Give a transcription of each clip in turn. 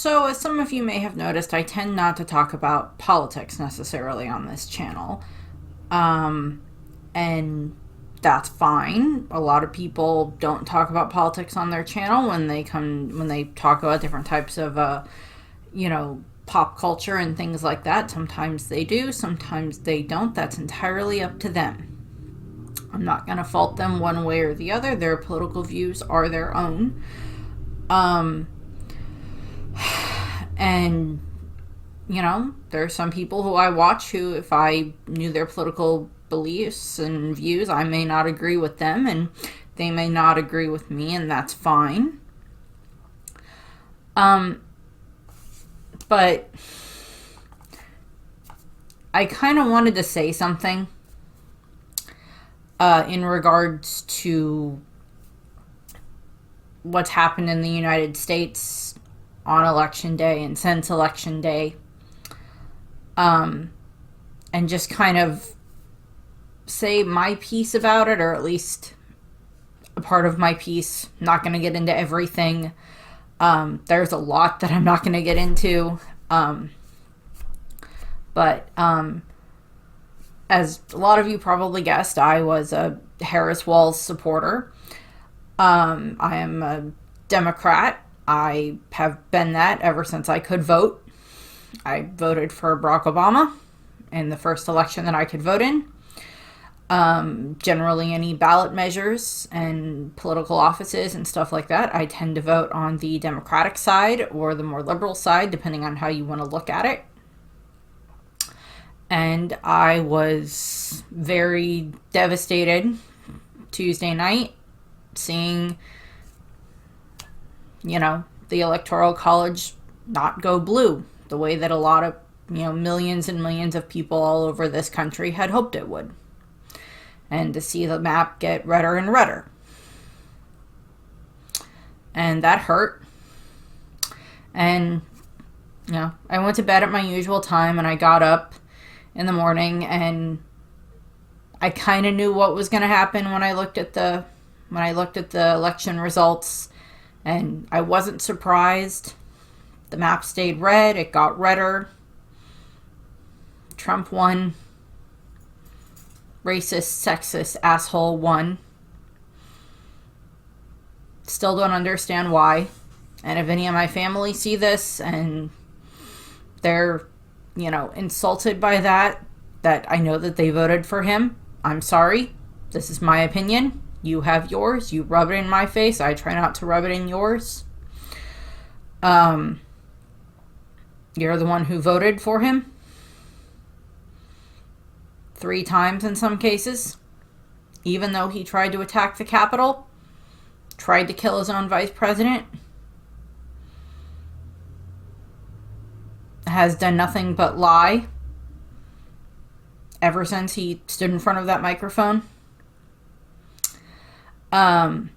So, as some of you may have noticed, I tend not to talk about politics necessarily on this channel. Um, and that's fine. A lot of people don't talk about politics on their channel when they talk about different types of, pop culture and things like that. Sometimes they do, sometimes they don't. That's entirely up to them. I'm not going to fault them one way or the other. Their political views are their own. And, there are some people who I watch who, if I knew their political beliefs and views, I may not agree with them, and they may not agree with me, and that's fine. But I kind of wanted to say something in regards to what's happened in the United States on election day and since election day, and just kind of say my piece about it, or at least a part of my piece. I'm not going to get into everything. There's a lot that I'm not going to get into. But as a lot of you probably guessed, I was a Harris Walz supporter. I am a Democrat. I have been that ever since I could vote. I voted for Barack Obama in the first election that I could vote in. Generally, any ballot measures and political offices and stuff like that, I tend to vote on the Democratic side or the more liberal side, depending on how you want to look at it. And I was very devastated Tuesday night seeing, the Electoral College not go blue the way that a lot of, millions and millions of people all over this country had hoped it would. And to see the map get redder and redder. And that hurt. And, I went to bed at my usual time, and I got up in the morning, and I kind of knew what was going to happen when I looked at the election results, and I wasn't surprised. The map stayed red. It got redder. Trump won. Racist, sexist, asshole won. Still don't understand why. And if any of my family see this and they're, insulted by that I know that they voted for him, I'm sorry. This is my opinion. You have yours. You rub it in my face. I try not to rub it in yours. You're the one who voted for him. 3 times in some cases. Even though he tried to attack the Capitol. Tried to kill his own vice president. Has done nothing but lie. Ever since he stood in front of that microphone. And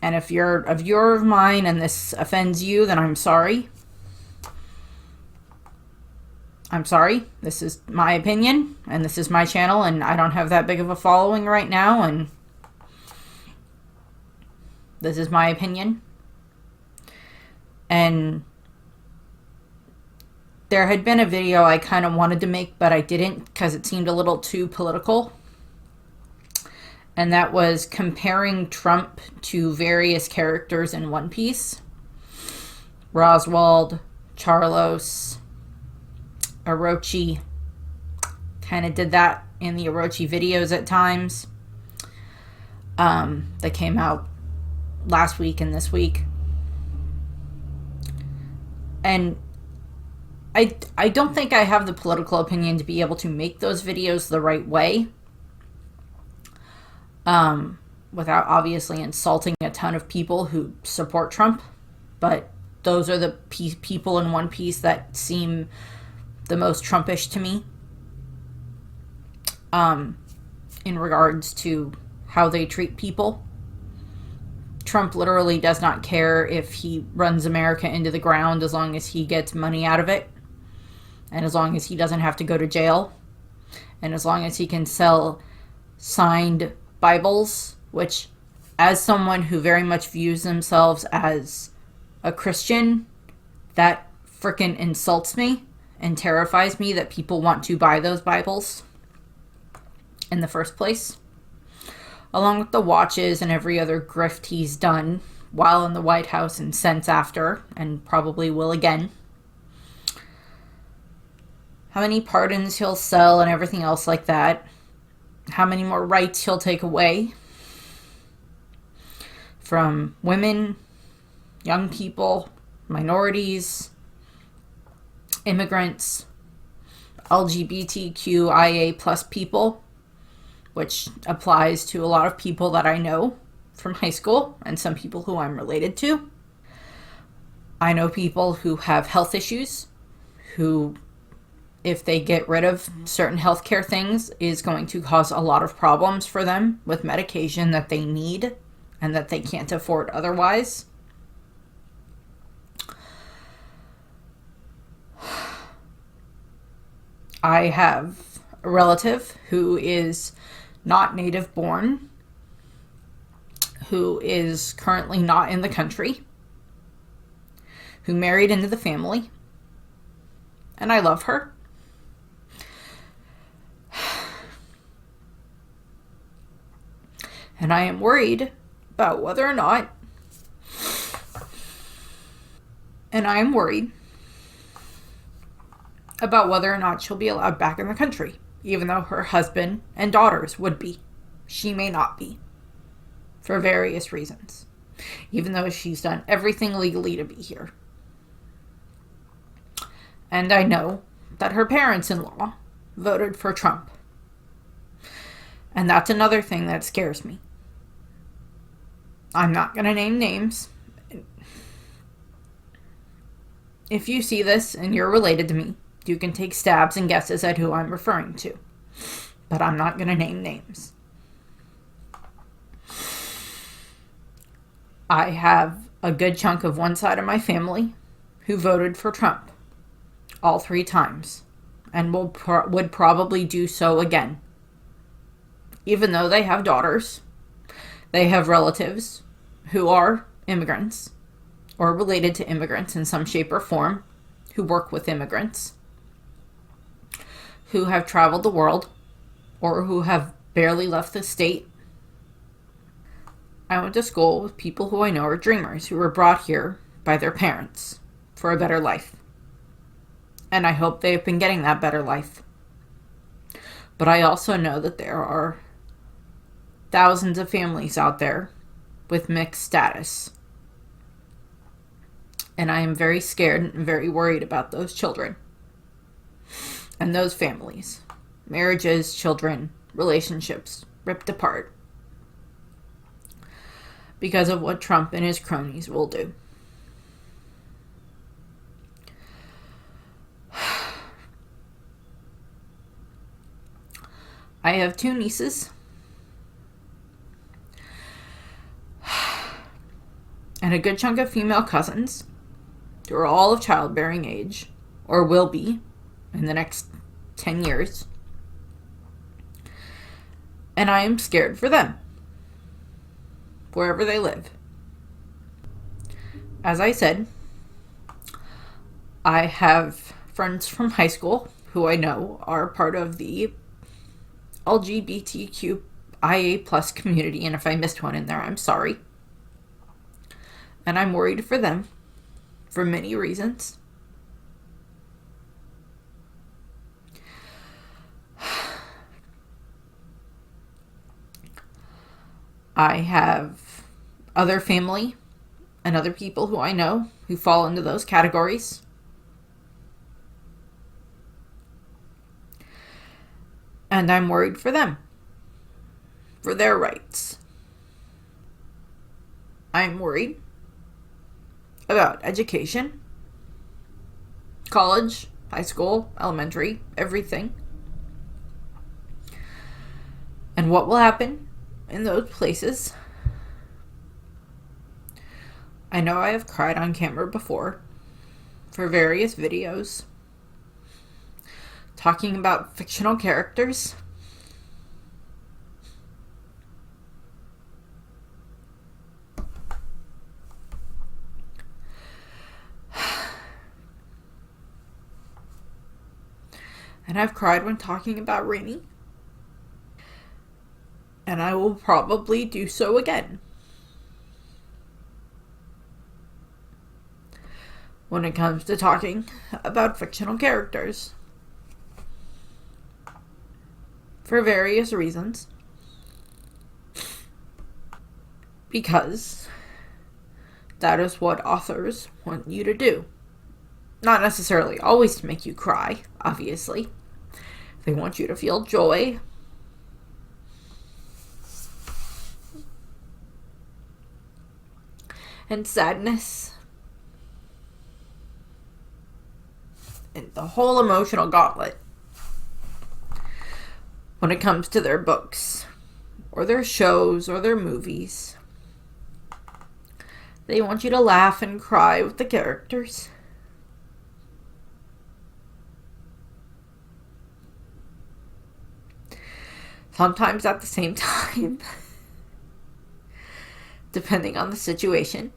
if you're a viewer of mine and this offends you, then I'm sorry. I'm sorry. This is my opinion, and this is my channel, and I don't have that big of a following right now, and this is my opinion. And there had been a video I kind of wanted to make, but I didn't because it seemed a little too political. And that was comparing Trump to various characters in One Piece. Roswald, Charlos, Orochi. Kind of did that in the Orochi videos at times. That came out last week and this week. And I don't think I have the political opinion to be able to make those videos the right way. Without obviously insulting a ton of people who support Trump. But those are the people in One Piece that seem the most Trumpish to me. In regards to how they treat people. Trump literally does not care if he runs America into the ground as long as he gets money out of it. And as long as he doesn't have to go to jail. And as long as he can sell signed Bibles, which, as someone who very much views themselves as a Christian, That frickin' insults me and terrifies me that people want to buy those Bibles in the first place. Along with the watches and every other grift he's done while in the White House and since after, and probably will again. How many pardons he'll sell and everything else like that. How many more rights he'll take away from women, young people, minorities, immigrants, LGBTQIA plus people, which applies to a lot of people that I know from high school and some people who I'm related to. I know people who have health issues, who, if they get rid of certain healthcare things, is going to cause a lot of problems for them with medication that they need and that they can't afford otherwise. I have a relative who is not native born, who is currently not in the country, who married into the family, and I love her. And I am worried about whether or not, she'll be allowed back in the country, even though her husband and daughters would be. She may not be, for various reasons, even though she's done everything legally to be here. And I know that her parents-in-law voted for Trump. And that's another thing that scares me. I'm not going to name names. If you see this and you're related to me, you can take stabs and guesses at who I'm referring to. But I'm not going to name names. I have a good chunk of one side of my family who voted for Trump all 3 times and would probably do so again. Even though they have daughters, they have relatives who are immigrants or related to immigrants in some shape or form, who work with immigrants, who have traveled the world or who have barely left the state. I went to school with people who I know are dreamers, who were brought here by their parents for a better life. And I hope they've been getting that better life. But I also know that there are thousands of families out there with mixed status. And I am very scared and very worried about those children and those families. Marriages, children, relationships ripped apart because of what Trump and his cronies will do. I have 2 nieces and a good chunk of female cousins who are all of childbearing age, or will be in the next 10 years. And I am scared for them, wherever they live. As I said, I have friends from high school who I know are part of the LGBTQIA plus community, and if I missed one in there, I'm sorry. And I'm worried for them for many reasons. I have other family and other people who I know who fall into those categories. And I'm worried for them, for their rights. I'm worried about education, college, high school, elementary, everything. And what will happen in those places. I know I have cried on camera before for various videos talking about fictional characters. And I've cried when talking about Rainy. And I will probably do so again. When it comes to talking about fictional characters. For various reasons. Because that is what authors want you to do. Not necessarily always to make you cry, obviously. They want you to feel joy. And sadness. And the whole emotional gauntlet. When it comes to their books. Or their shows. Or their movies. They want you to laugh and cry with the characters. Sometimes at the same time. Depending on the situation.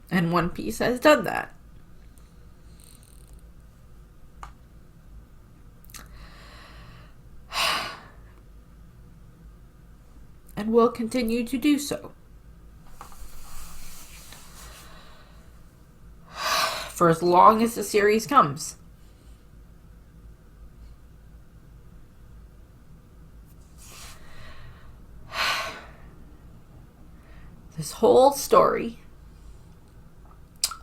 And One Piece has done that. And will continue to do so. For as long as the series comes. This whole story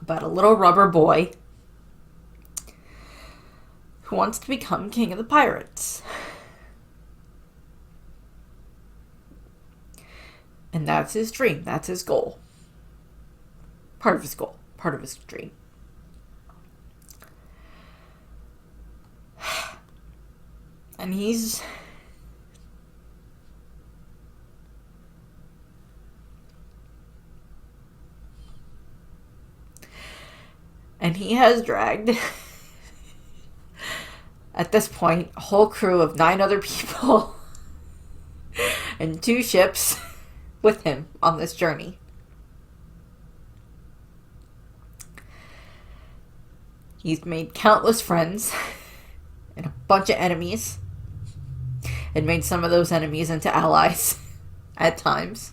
about a little rubber boy who wants to become king of the pirates. And that's his dream. That's his goal. Part of his goal. Part of his dream. And he's... And he has dragged, at this point, a whole crew of 9 other people and 2 ships with him on this journey. He's made countless friends and a bunch of enemies, and made some of those enemies into allies at times.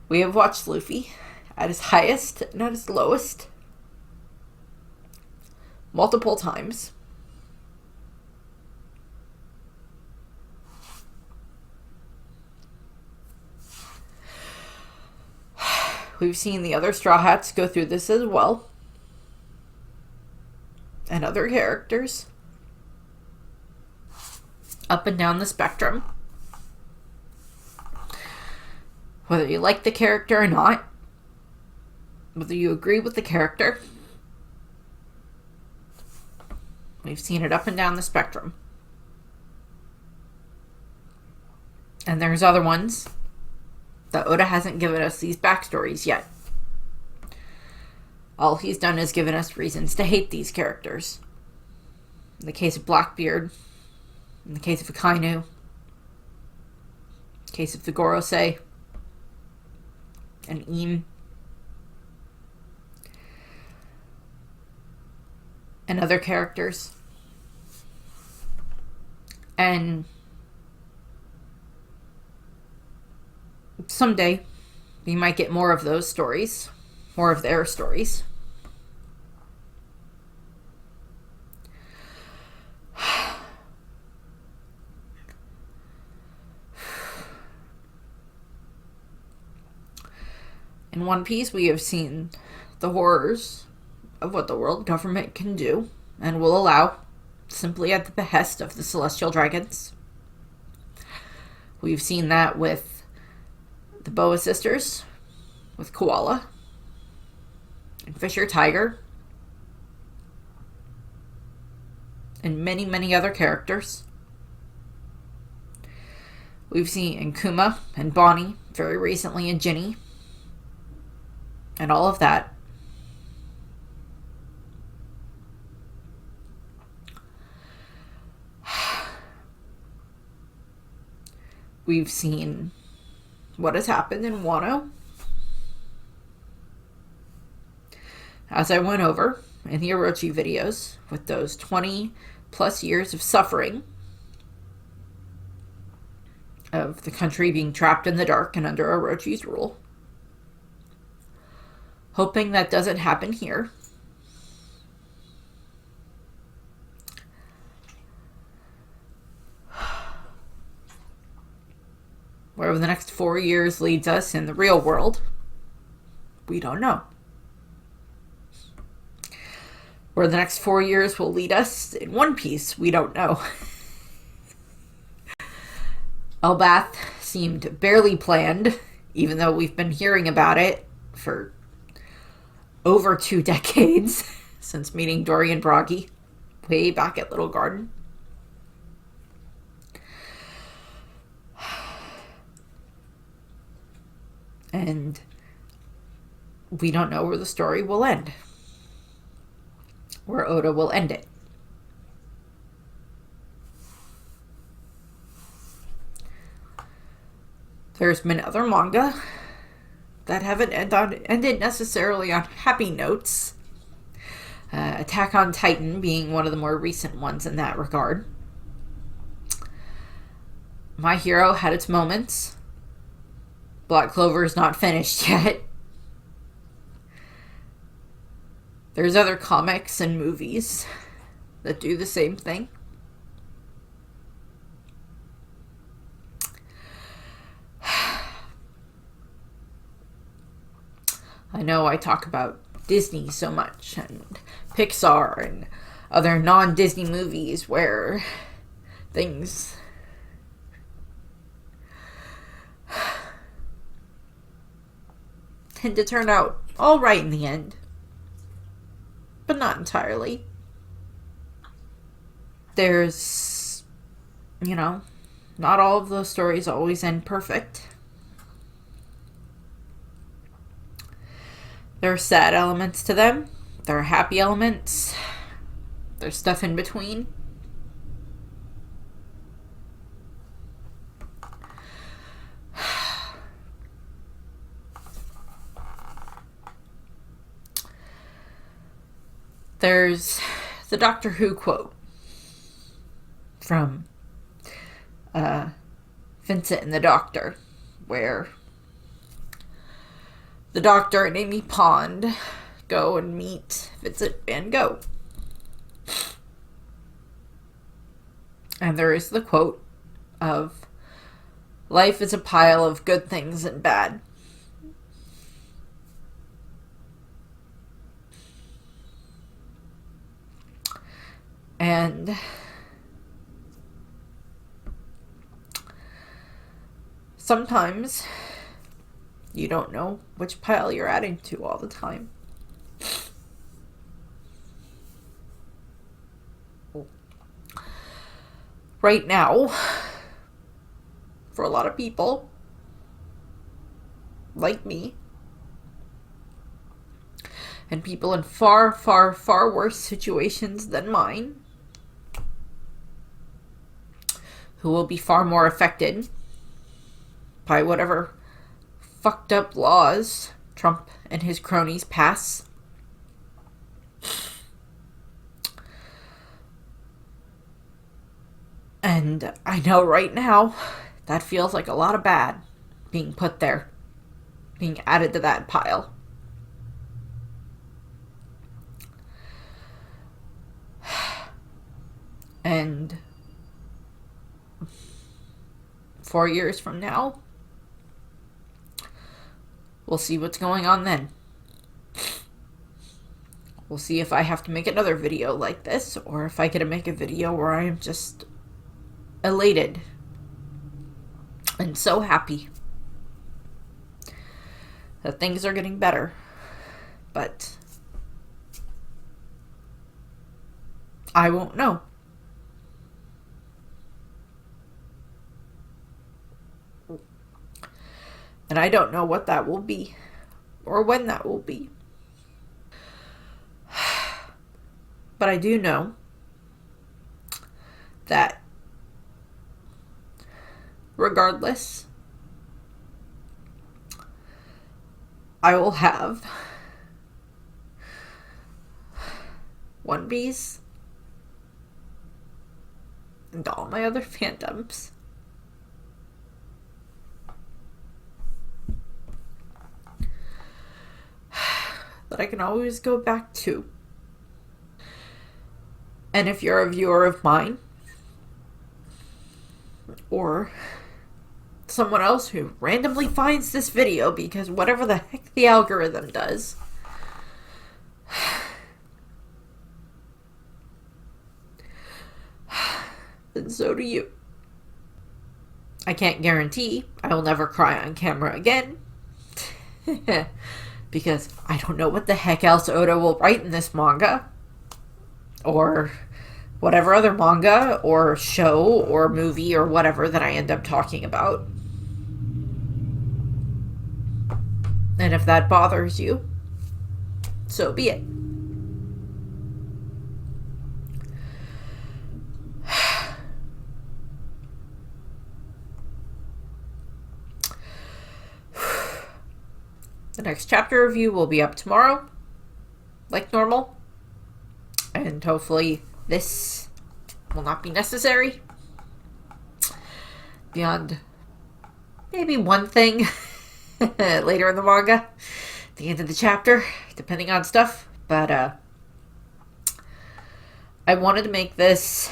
We have watched Luffy at his highest and at his lowest multiple times. We've seen the other Straw Hats go through this as well. And other characters. Up and down the spectrum. Whether you like the character or not. Whether you agree with the character. We've seen it up and down the spectrum. And there's other ones that Oda hasn't given us these backstories yet. All he's done is given us reasons to hate these characters. In the case of Blackbeard, in the case of Akainu, in the case of the Gorosei, and Im, and other characters. And someday we might get more of those stories, more of their stories. In One Piece, we have seen the horrors of what the world government can do and will allow, simply at the behest of the Celestial Dragons. We've seen that with the Boa Sisters, with Koala, and Fisher Tiger, and many, many other characters. We've seen in Kuma and Bonnie, very recently in Ginny. and all of that. We've seen what has happened in Wano, as I went over in the Orochi videos, with those 20 plus years of suffering of the country being trapped in the dark and under Orochi's rule. Hoping that doesn't happen here. Where the next 4 years leads us in the real world, we don't know. Where the next 4 years will lead us in One Piece, we don't know. Elbaf seemed barely planned, even though we've been hearing about it for over 2 decades since meeting Dorian Bragi way back at Little Garden. And we don't know where the story will end, where Oda will end it. There's been other manga that haven't ended necessarily on happy notes. Attack on Titan being one of the more recent ones in that regard. My Hero had its moments. Black Clover is not finished yet. There's other comics and movies that do the same thing. I know I talk about Disney so much, and Pixar, and other non-Disney movies where things tend to turn out all right in the end, but not entirely. There's, not all of those stories always end perfect. There are sad elements to them. There are happy elements. There's stuff in between. There's the Doctor Who quote from Vincent and the Doctor, where the Doctor and Amy Pond go and meet Vincent Van Gogh. And there is the quote of, "Life is a pile of good things and bad." And sometimes you don't know which pile you're adding to all the time. Right now, for a lot of people, like me, and people in far, far, far worse situations than mine, who will be far more affected by whatever fucked up laws Trump and his cronies pass. And I know right now that feels like a lot of bad being put there, being added to that pile. And 4 years from now, we'll see what's going on then. We'll see if I have to make another video like this, or if I get to make a video where I am just elated and so happy that things are getting better. But I won't know. And I don't know what that will be. or when that will be. But I do know that regardless, I will have One Piece and all my other fandoms that I can always go back to. And if you're a viewer of mine, or someone else who randomly finds this video because whatever the heck the algorithm does, then so do you. I can't guarantee I will never cry on camera again, because I don't know what the heck else Oda will write in this manga, or whatever other manga, or show, or movie, or whatever that I end up talking about. And if that bothers you, so be it. The next chapter review will be up tomorrow, like normal. And hopefully this will not be necessary. Beyond maybe one thing later in the manga, the end of the chapter, depending on stuff. But I wanted to make this,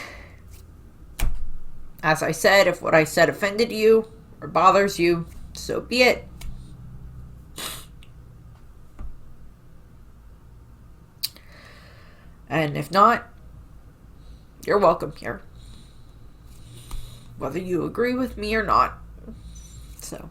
as I said, if what I said offended you or bothers you, so be it. And if not, you're welcome here, whether you agree with me or not. So